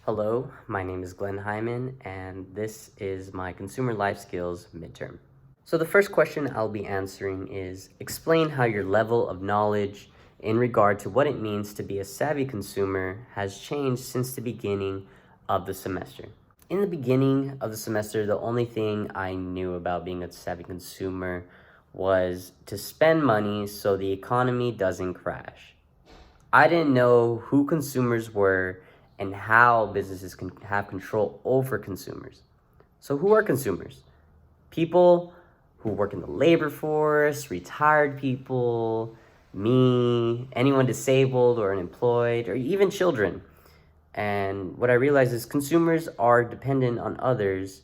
Hello, my name is Glenn Hyman, and this is my Consumer Life Skills midterm. So the first question I'll be answering is explain how your level of knowledge in regard to what it means to be a savvy consumer has changed since the beginning of the semester. In the beginning of the semester, the only thing I knew about being a savvy consumer was to spend money so the economy doesn't crash. I didn't know who consumers were and how businesses can have control over consumers. So, who are consumers? People who work in the labor force, retired people, me, anyone disabled or unemployed, or even children. And what I realized is consumers are dependent on others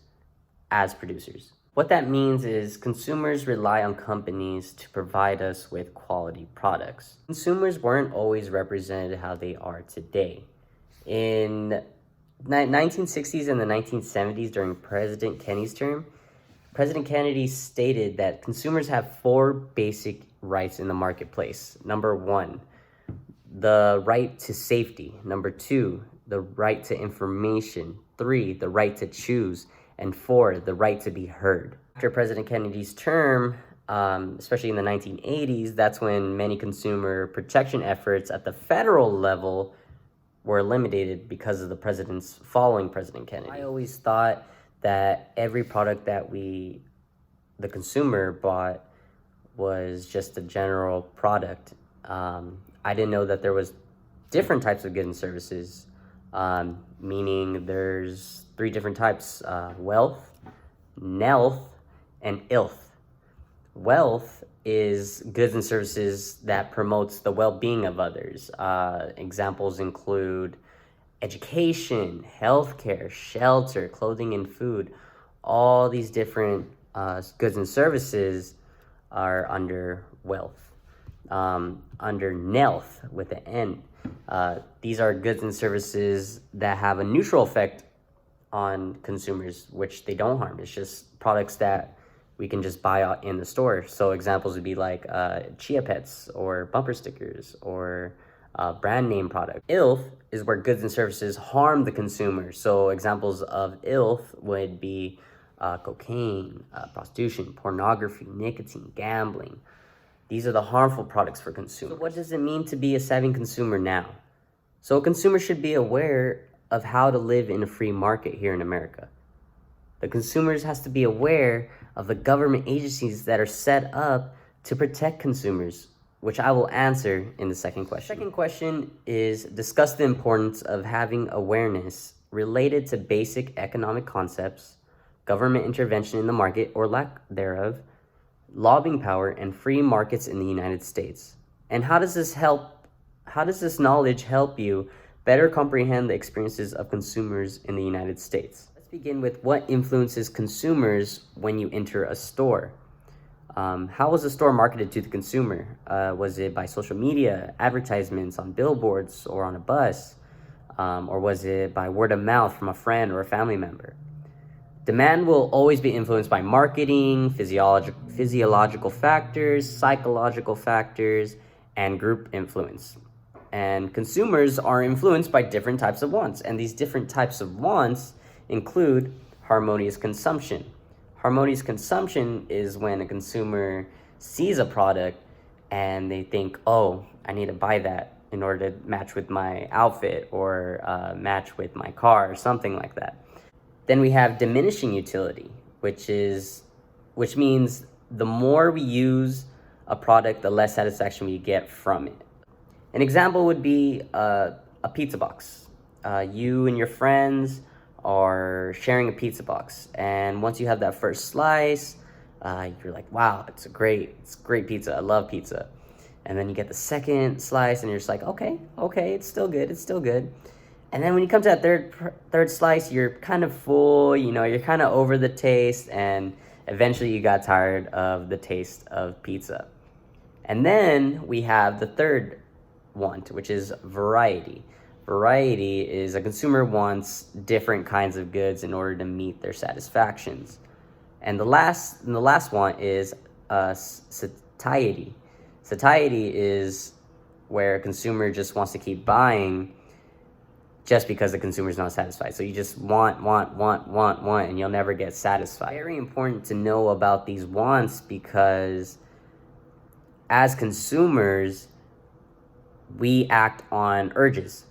as producers. What that means is consumers rely on companies to provide us with quality products. Consumers weren't always represented how they are today. In 1960s and the 1970s, during President Kennedy's term, President Kennedy stated that consumers have four basic rights in the marketplace. Number one, the right to safety. Number two, the right to information. Three, the right to choose. And four, the right to be heard. After President Kennedy's term, especially in the 1980s, that's when many consumer protection efforts at the federal level were eliminated because of the presidents following President Kennedy. I always thought that every product that the consumer bought was just a general product. I didn't know that there was different types of goods and services, meaning there's three different types: wealth, nelth, and ilth. Wealth is goods and services that promotes the well-being of others. Examples include education, healthcare, shelter, clothing, and food. All these different goods and services are under wealth. Under nelth with an N, these are goods and services that have a neutral effect on consumers, which they don't harm. It's just products that we can just buy out in the store. So examples would be like Chia Pets or bumper stickers or brand name product. Ilth is where goods and services harm the consumer. So examples of ilth would be cocaine, prostitution, pornography, nicotine, gambling. These are the harmful products for consumers. So what does it mean to be a savvy consumer now? So a consumer should be aware of how to live in a free market here in America. The consumers has to be aware of the government agencies that are set up to protect consumers, which I will answer in the second question. The second question is discuss the importance of having awareness related to basic economic concepts, government intervention in the market or lack thereof, lobbying power, and free markets in the United States. And how does this knowledge help you better comprehend the experiences of consumers in the United States? Let's begin with what influences consumers when you enter a store. How was the store marketed to the consumer? Was it by social media, advertisements on billboards or on a bus? Or was it by word of mouth from a friend or a family member? Demand will always be influenced by marketing, physiological factors, psychological factors, and group influence. And consumers are influenced by different types of wants. And these different types of wants include harmonious consumption. Harmonious consumption is when a consumer sees a product and they think, oh, I need to buy that in order to match with my outfit or match with my car or something like that. Then we have diminishing utility, which means the more we use a product, the less satisfaction we get from it. An example would be a pizza box. You and your friends are sharing a pizza box, and once you have that first slice, you're like, wow, it's great pizza. I love pizza. And then you get the second slice, and you're just like, okay, it's still good. And then when you come to that third slice, you're kind of full, you're kind of over the taste, and eventually you got tired of the taste of pizza. And then we have the third want, which is variety. Variety is a consumer wants different kinds of goods in order to meet their satisfactions. And the last want is satiety. Satiety is where a consumer just wants to keep buying just because the consumer is not satisfied. So you just want, and you'll never get satisfied. Very important to know about these wants, because as consumers, we act on urges.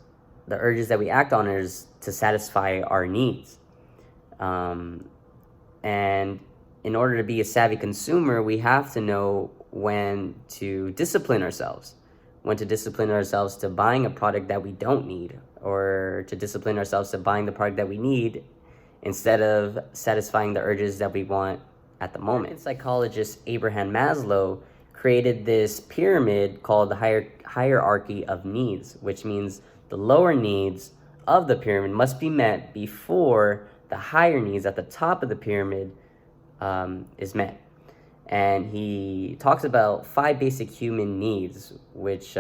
The urges that we act on is to satisfy our needs. And in order to be a savvy consumer, we have to know when to discipline ourselves. When to discipline ourselves to buying a product that we don't need, or to discipline ourselves to buying the product that we need instead of satisfying the urges that we want at the moment. Psychologist Abraham Maslow created this pyramid called the hierarchy of needs, which means the lower needs of the pyramid must be met before the higher needs at the top of the pyramid is met. And he talks about 5 basic human needs, which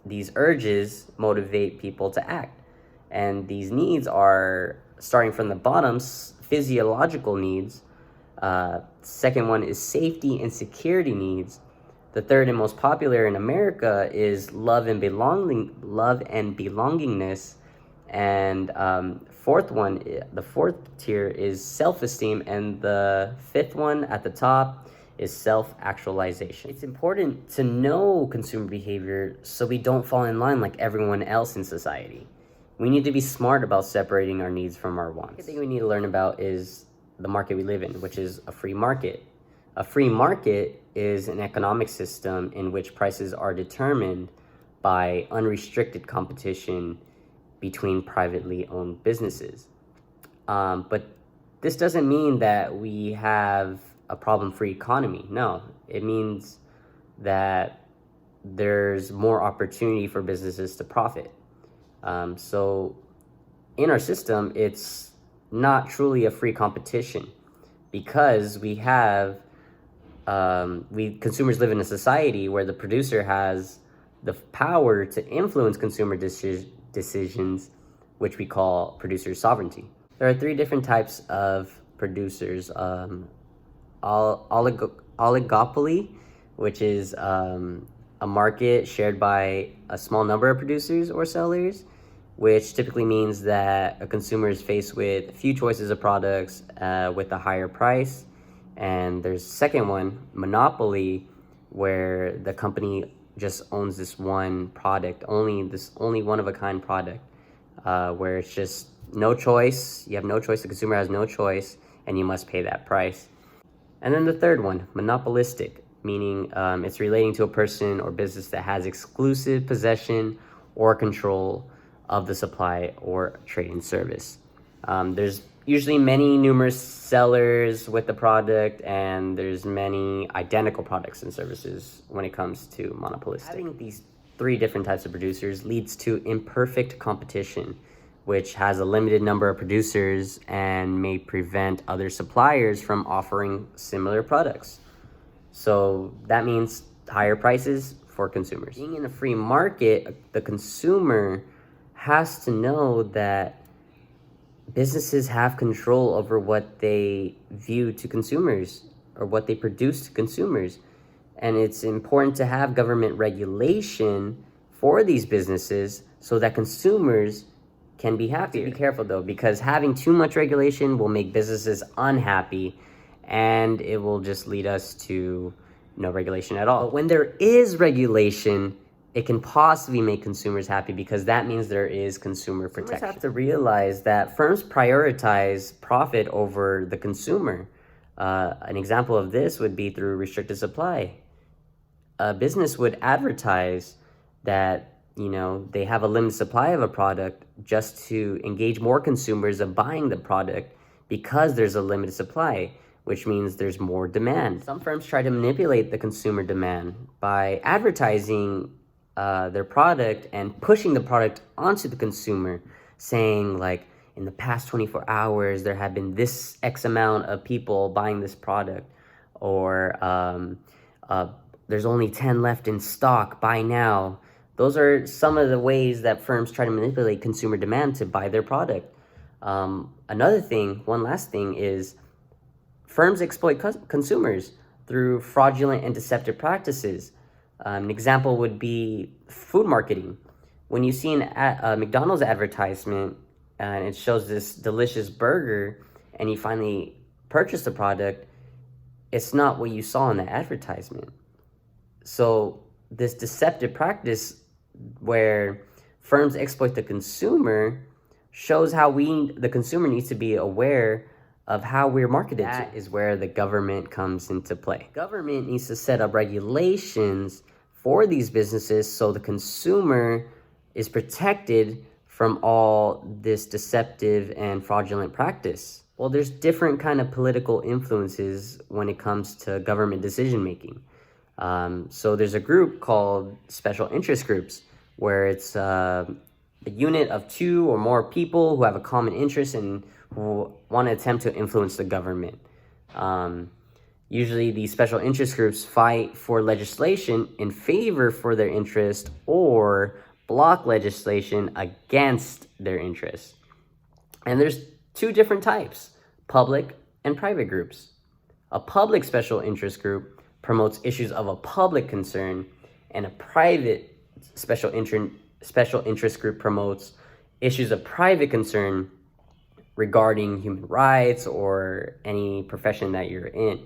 these urges motivate people to act. And these needs are, starting from the bottom, physiological needs. Second one is safety and security needs. The third and most popular in America is love and belongingness. And the fourth tier is self-esteem, and the fifth one at the top is self-actualization. It's important to know consumer behavior so we don't fall in line like everyone else in society. We need to be smart about separating our needs from our wants. The thing we need to learn about is the market we live in, which is a free market. A free market is an economic system in which prices are determined by unrestricted competition between privately owned businesses. But this doesn't mean that we have a problem-free economy. No, it means that there's more opportunity for businesses to profit. So in our system, it's not truly a free competition, because consumers live in a society where the producer has the power to influence consumer decisions, which we call producer sovereignty. There are 3 different types of producers. Oligopoly, which is a market shared by a small number of producers or sellers, which typically means that a consumer is faced with a few choices of products with a higher price. And there's second one, monopoly, where the company just owns this one product, only one-of-a-kind product, where it's just no choice. You have no choice. The consumer has no choice, and you must pay that price. And then the third one, monopolistic, meaning it's relating to a person or business that has exclusive possession or control of the supply or trading service. There's usually numerous sellers with the product, and there's many identical products and services when it comes to monopolistic. Having these 3 different types of producers leads to imperfect competition, which has a limited number of producers and may prevent other suppliers from offering similar products. So that means higher prices for consumers. Being in a free market, the consumer has to know that businesses have control over what they view to consumers or what they produce to consumers. And it's important to have government regulation for these businesses so that consumers can be happy. Be careful though, because having too much regulation will make businesses unhappy, and it will just lead us to no regulation at all. But when there is regulation, it can possibly make consumers happy, because that means there is consumer protection. Consumers have to realize that firms prioritize profit over the consumer. An example of this would be through restricted supply. A business would advertise that they have a limited supply of a product just to engage more consumers of buying the product, because there's a limited supply, which means there's more demand. Some firms try to manipulate the consumer demand by advertising their product and pushing the product onto the consumer, saying like, in the past 24 hours, there have been this X amount of people buying this product, or there's only 10 left in stock, buy now. Those are some of the ways that firms try to manipulate consumer demand to buy their product. One last thing is firms exploit consumers through fraudulent and deceptive practices. An example would be food marketing. When you see a McDonald's advertisement and it shows this delicious burger and you finally purchase the product, it's not what you saw in the advertisement. So this deceptive practice where firms exploit the consumer shows how the consumer needs to be aware of how we're marketed to. That is where the government comes into play. Government needs to set up regulations for these businesses so the consumer is protected from all this deceptive and fraudulent practice. Well, there's different kind of political influences when it comes to government decision making. So there's a group called special interest groups, where it's a unit of 2 or more people who have a common interest and who want to attempt to influence the government. Usually these special interest groups fight for legislation in favor for their interest or block legislation against their interest. And there's 2 different types, public and private groups. A public special interest group promotes issues of a public concern, and a private special interest group promotes issues of private concern regarding human rights or any profession that you're in.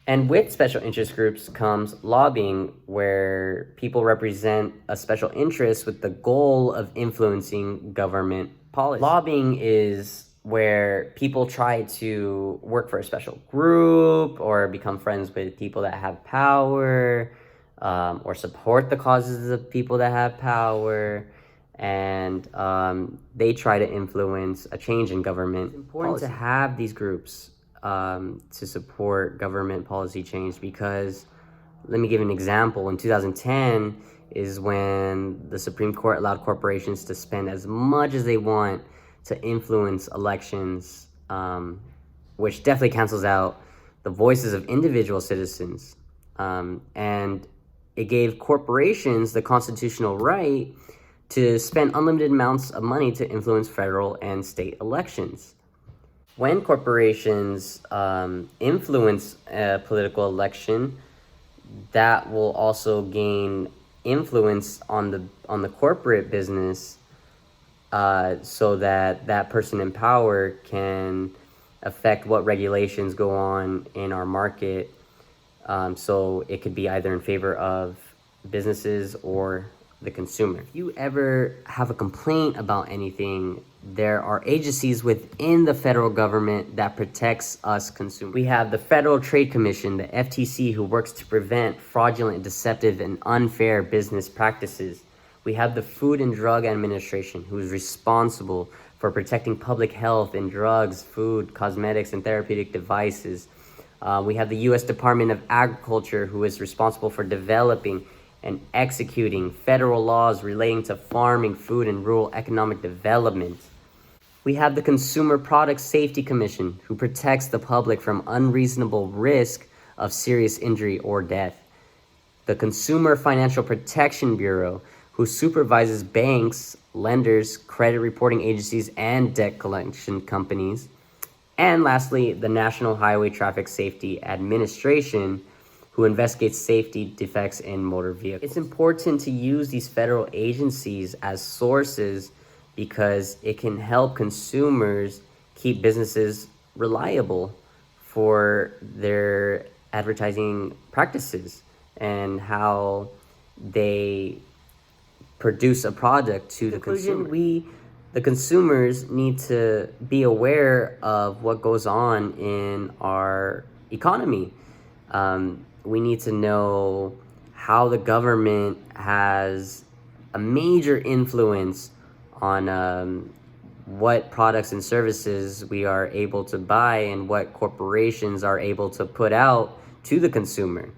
And with special interest groups comes lobbying, where people represent a special interest with the goal of influencing government policy. Lobbying is where people try to work for a special group or become friends with people that have power, or support the causes of people that have power, and they try to influence a change in government. It's important to have these groups to support government policy change, because let me give an example. In 2010 is when the Supreme Court allowed corporations to spend as much as they want to influence elections, which definitely cancels out the voices of individual citizens. And it gave corporations the constitutional right to spend unlimited amounts of money to influence federal and state elections. When corporations influence a political election, that will also gain influence on the corporate business, so that person in power can affect what regulations go on in our market. So it could be either in favor of businesses or the consumer. If you ever have a complaint about anything, there are agencies within the federal government that protects us consumers. We have the Federal Trade Commission, the FTC, who works to prevent fraudulent, deceptive, and unfair business practices. We have the Food and Drug Administration, who is responsible for protecting public health in drugs, food, cosmetics, and therapeutic devices. We have the U.S. Department of Agriculture, who is responsible for developing and executing federal laws relating to farming, food, and rural economic development. We have the Consumer Product Safety Commission, who protects the public from unreasonable risk of serious injury or death. The Consumer Financial Protection Bureau, who supervises banks, lenders, credit reporting agencies, and debt collection companies. And lastly, the National Highway Traffic Safety Administration, who investigates safety defects in motor vehicles. It's important to use these federal agencies as sources because it can help consumers keep businesses reliable for their advertising practices and how they produce a product to the consumer. The consumers need to be aware of what goes on in our economy. We need to know how the government has a major influence on what products and services we are able to buy and what corporations are able to put out to the consumer.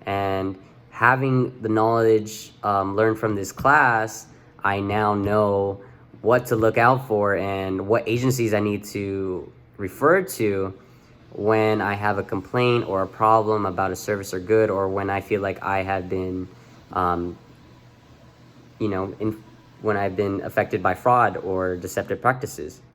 And having the knowledge learned from this class, I now know what to look out for and what agencies I need to refer to when I have a complaint or a problem about a service or good, or when I feel like I have been, when I've been affected by fraud or deceptive practices.